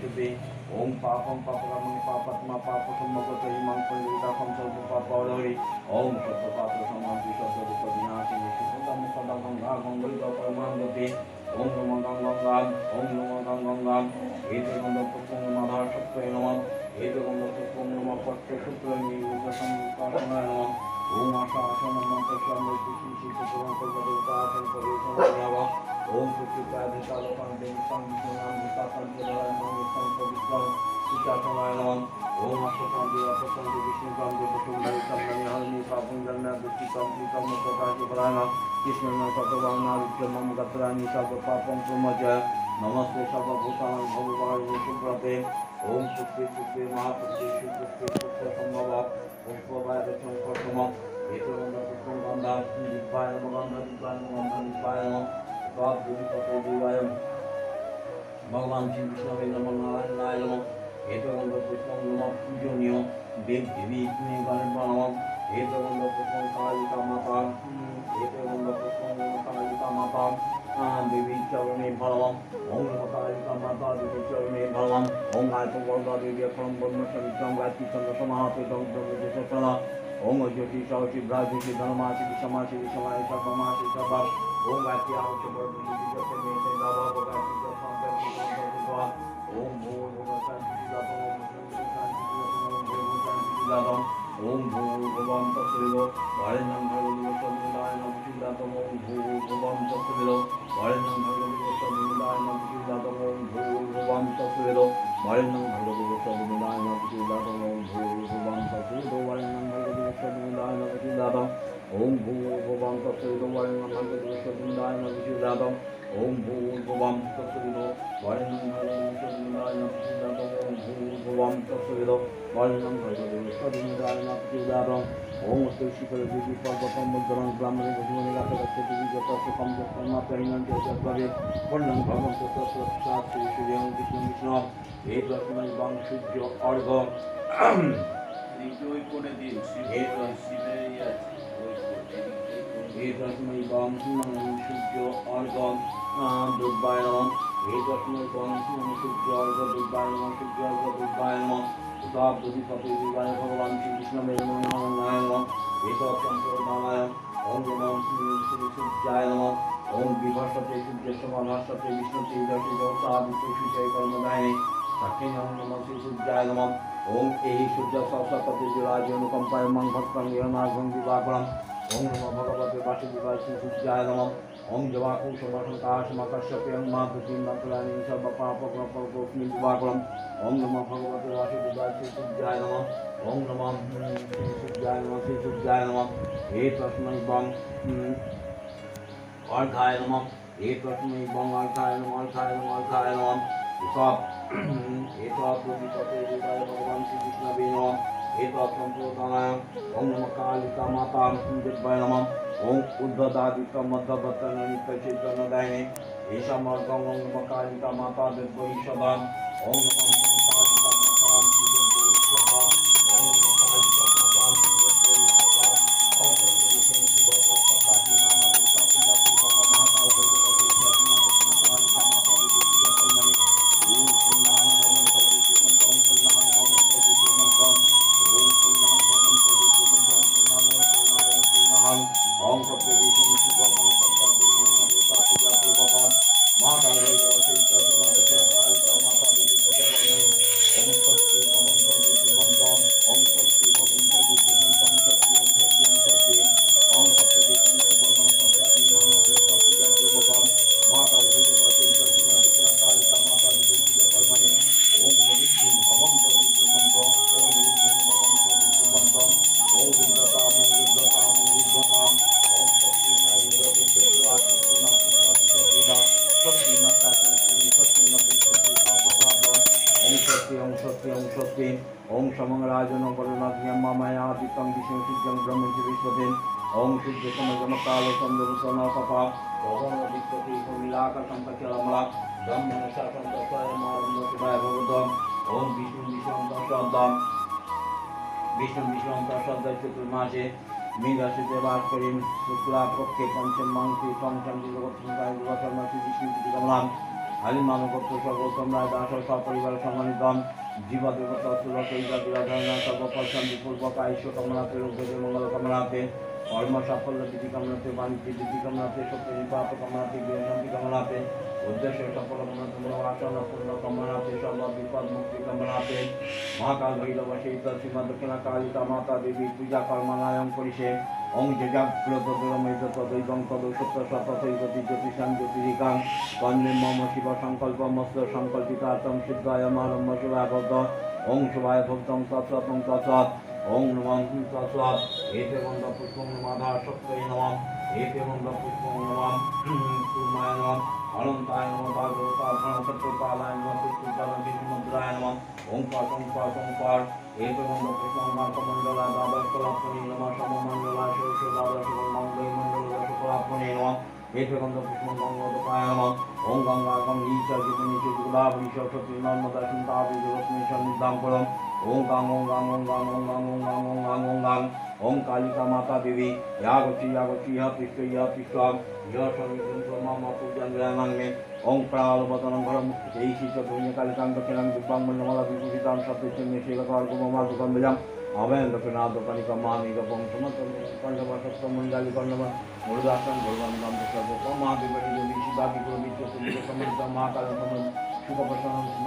विमुच्यते ओम पापं पापकर्मं पापात्मा पापसम्भवतो इमां परिवेदाहं सर्वपापहरि ओम सर्वपापसमाप्ति सर्वदुःखविनाशिनी शुद्धं सदा गंगामङ्गलपरमां गते ओम नमो गंगां ओम नमो गंगां एतगन्धपुष्पं नमः सत्त्वे नमः एतगन्धपुष्पं नमः पट्टशुक्लनिर्गसंयुक्तासनाय नमः ओम आशासनं तस्यामि सुचिशिशुपुरं ओम प्रत्युपादिकालकान्तेन संविष्णुनां विकासंचरायमां संपवित्रं सुचासनाय नमः ओम अष्टकान्ते अपसन्ते विष्णुकान्ते वसुन्धरिसंगनिहरणी पापुञ्जन्यदृष्टिकं प्रीतं मुक्तकाशिफलाय कृष्णेन सतवानादित्यमं गत्राणि सर्वपापं प्रमोचय नमस्ते सर्वभूतानां भवभागे सुब्रते ओम पुष्पे पुष्पे महापुष्पे सुपुष्पे पुष्पसम्भव पुष्पवायदशं कर्तमः एतगन्धपुष्पं गन्धा दीपाय नमः गन्धदीपाय नमः गन्धदीपाय नमः भगवान श्री विष्णु नमो नारायणाय नमः एतगन्धपुष्पं नमः पूजनीय देव देवी गणेश एतगन्धपुष्पं कालिका माता एतगन्धपुष्पं नमः कालिका माता देवी चरणे भगवान ओम नमः कालिका माता देवी चरणे भगवान ओम गायत्री वरदा देवी फलं ब्रह्म सवित्रं गायत्री चंद्र समाहितं ब्रह्मजशना ओम ज्योति सावची भ्राजति धर्मासी विषमासी विषमाय सर्वमासी सर्वा ओम गायत्री आवश्य वर्धि जपे में से दावा गायत्री जप संकर भगवान ओम भूर्भुवः शांति दातम ओम भूर्भुवः तत्सवितो वारेण्यं भर्गो सविताय नमः दातम ओम भूर्भुवः तत्सवितो वारेण्यं भर्गो सविताय नमः दातम ओम भूर्भुवः तत्सवितो वारेण्यं भर्गो सविताय नमः दातम ओम भूर्भुवः तत्सवितो वारेण्यं भर्गो सविताय नमः दातम ओम भूर्भुवः तत्सवितो वारेण्यं भर्गो सविताय नमः दातम ओम भूर्भुवः तत्सवितो वारेण्यं भर्गो सविताय नमः दातम ओम भूर्भुवः तत्सवितो वारेण्यं भर्गो सविताय नमः दातम ओम तुलसीफल देवी पर्वतं मुद्रं ब्राह्मणे भुवने गातगच्छति विजयपत्रकं जपमात्रैनं जपवे वर्णं भगवं तत्साक्षात् सूर्यं विष्णु एतस्मै वं सूर्य अर्घ ওই করে দিন শিবের एतस्मै वं सूर्य अर्घ दुर्गाय नमः एतस्मै वं सूर्य अर्घ दुर्गाय नमः सूर्य अर्घ दुर्गाय नमः उदाब्धि पते दिवाय भगवान श्री कृष्ण नमो नारायणाय नमः एतत्संप्रदानाय ओम नमः श्री सूर्याय नमः ओम विभर्षते सूर्य समाभाषते विष्णुते दशे दोषादिते सूर्य कर्मदायिने सख्ये नमः श्री सूर्याय नमः ओम एहि सूर्य सहस्रपति विराज अनुकंपाय मं भक्तं यनागं दिवाकरम् ओम नमः भगवते वासुदेवाय श्री सूर्याय नमः ओम जवाकुसुमसंकाशमकश्यप्यं मातुकीं नकुलानि सर्वपापकल्पकोऽस्मि दिवाकरम् ओम नमः भगवते वासुदेवाय श्री सूर्याय नमः ओम नमः श्री सूर्याय नमः एतस्मै वं अर्घाय नमः एतस्मै वं अर्घाय नमः एतत्पुरीपते देवाय भगवान श्री कृष्णवे नमः एतत्संप्रदानाय ओम नमः कालिका माता दिव्याय नमः ओम उद्धदादिकं मध्यभक्तनित्यचैतन्यदायिने एषामर्घं ओम नमः कालिका माता दिव्यै सदा ओम नमः कालिका माता दिव्यै सदा ओम नमः कालिका माता दिव्यै सदा ओम श्री शिवभक्तादि नाम दुर्गा पूजा पूर्वक महाकाल भैरवते कालिका माता दिव्यै कर्मणि ओम पुण्यं भवं पवित्रं ओम पुण्यं भवं पवित्रं ओम पुण्यं भवं पवित्रं ओम सप्तविंशति शिवभक्तादि नाम दुर्गा पूजा पूर्वक महाकाल भैरवते कालिका माता दिव्यै कर्मणि ओम स्वस्ति भवं पवित्रं ओम स्वस्ति भवं पवित्रं स्वस्ति ओम स्वस्ति ओम सप्तविंशति शिवभक्तादि नाम दुर्गा पूजा पूर्वक महाकाल भैरवते कालिका माता दिव्यै कर्मणि ओम विष्णु भवं पवित्रं ओम विष्णु भवं पवित्रं ओम विद्वता ओम शक्ति ओम शक्ति ओम समंगराजन वरुणाग्नियं ममयादितं विष्णुसिद्धं ब्रह्मज्योतिष्पते ओम शुद्ध समजमकाल संदर्शनकपा भगवन्दिक्पति कमिलाकसंपचलमला ब्रह्मणशासं तत्त्वयमारम्भशिवाय भगवतम् ओम विष्णु चतुर्मासे मेघाशुते वाष्परिं शुक्लापक्षे पंचम मांसे पंचम दिवसं विष्णुकमलां আলী মানবত্ব সকল সম্রাট দাস সপরিবার সম্মানিত জীবদেবতা সুরক্ষা বিরাধনা সর্বফল শান্তিপূর্বক আয়ুষ্য কামনাতে রোগের মঙ্গল কামনাতে কর্ম সাফল্য বিধি কামনাতে বাণিজ্য বিধি কামনাতে সত্য নিপাত কামনাতে গৃহশান্তি কামনাতে উদ্দেশ্য সফল কামনাতে আসন পূর্ণ কামনাতে সর্ব বিপদ মুক্তি কামনাতে মহাকাল ভৈরব সহিত শ্রীমা দক্ষিণা কালিকা মাতা দেবী পূজা কর্মানায়ম করিছে ওং জজাগ্রত দুরমৈত তদৈবং তদৌষত্ব সততৈগতি জ্যোতিষাং জ্যোতিরিকাং কন্যে মম শিব সংকল্প মস্ত সংকল্পিতার্থম সিদ্ধায় মানম্ব শুভাভক্ত ওং শুভায় ভক্তং তৎসৎং তৎসৎ ওং নমঃ তৎসৎ এতে বন্ধ পুষ্পং নমাধা সত্যই নমঃ এতে বন্ধ পুষ্পং নমঃ কুর্মায় নমঃ অনন্তায় নমঃ ভাগবতায় নমঃ সত্যপালায় নমঃ পুষ্পপালং বিষ্ণুমুদ্রায় নমঃ ওঙ্কার ওঙ্কার ওঙ্কার এতে বন্ধ পুষ্পং মার্কমণ্ডলায় দ্বাদশ কলাপনি নমঃ সমমণ্ডলায় ষোড়শ দ্বাদশ মঙ্গল মণ্ডলায় শুক্লাপনি নমঃ এতে বন্ধ পুষ্পং গঙ্গোদকায় নমঃ ওং গঙ্গা গঙ্গীচ জীবনীচ গুলাবীশ সতী নর্মদা সন্তাবি রশ্মি সন্নিধাম করম ওং গাং ওং গাং ওং গাং ওং গাং ওং গাং ওং গাং ওং গাং ওং কালিকা মাতা দেবী ইয়াগছি ইহা তিষ্ঠ ইহ সন্নিধি মম পূজন গ্রহণাঙ্গে ওং প্রাণবতনং ঘরম এই শিষ্য ধৈন্য কালিকাং দক্ষিণাং দিব্যাং মন্ডমালা বিভূষিতাং সত্যচন্দ্র শিলকার কুমমা সুগন্ধজাম আবেন দক্ষিণাদ দোকানিকা মানি গপং সমতম কণ্ডবা সত্য মণ্ডালি কণ্ডবা মুরুদাসন ভগবান নাম সর্ব মহাদেবী দেবী শিবাদি গুরু চতুর্থ সমৃদ্ধ মহাকাল শুভপ্রসন্ন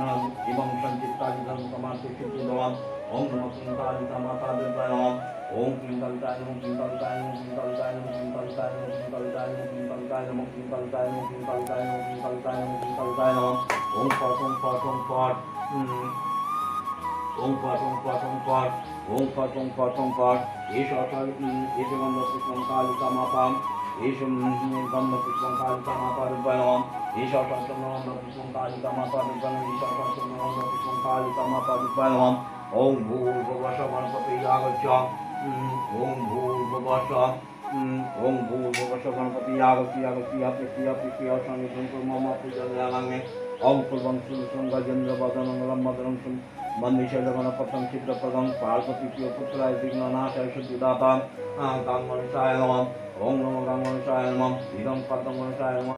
এবং সঞ্চিত্তাদিধর্ম সমার্থে সিদ্ধি দেওয়াম ওং নমঃ কিংকালিকা মাতা দেবায় নমঃ ওং কিংকালিকায় নমঃ কিংকালিকায় নমঃ কিংকালিকায় নমঃ কিংকালিকায় নমঃ কিংকালিকায় নমঃ কিংকালিকায় নমঃ কিংকালিকায় নমঃ কিংকালিকায় নমঃ কিংকালিকায় নমঃ কিংকালিকায় নমঃ ওং পট ওং পট ওং পট ওং পট ওং পট ওং পট ওং পট ওং পট ওং পট এসে গন্ধ পুষ্পং কালিকা মাতা এসে গন্ধ পুষ্পং কালিকা মাতা দেবায় নমঃ ঈশা সন্তনন্দ পুষ্পং কালিকা মাতা দেবায় নমঃ ঈশা সন্তনন্দ পুষ্পং কালিকা মাতা দেবায় নমঃ ওং ভূর্ভুবস্ব গণপতি আগচ্ছ ওং ভূর্ভুবস্ব ওং ভূর্ভুবস্ব গণপতি আগচ্ছি আগচ্ছি আপৃষ্টি অসংগীতং মম পূজনাঙ্গে ওং পূর্বং সুসংগজেন্দ্র বদনং লম্বদনং বন্দে শৈলগণপতং সিদ্ধপ্রদং পার্বতী পুত্রায় বিঘ্ননাশায় শুদ্ধিদাতা গাঙ্গণেশায় নমঃ ওং নমো গাঙ্গণেশায় নমঃ ইদং পদ্মগণেশায় নমঃ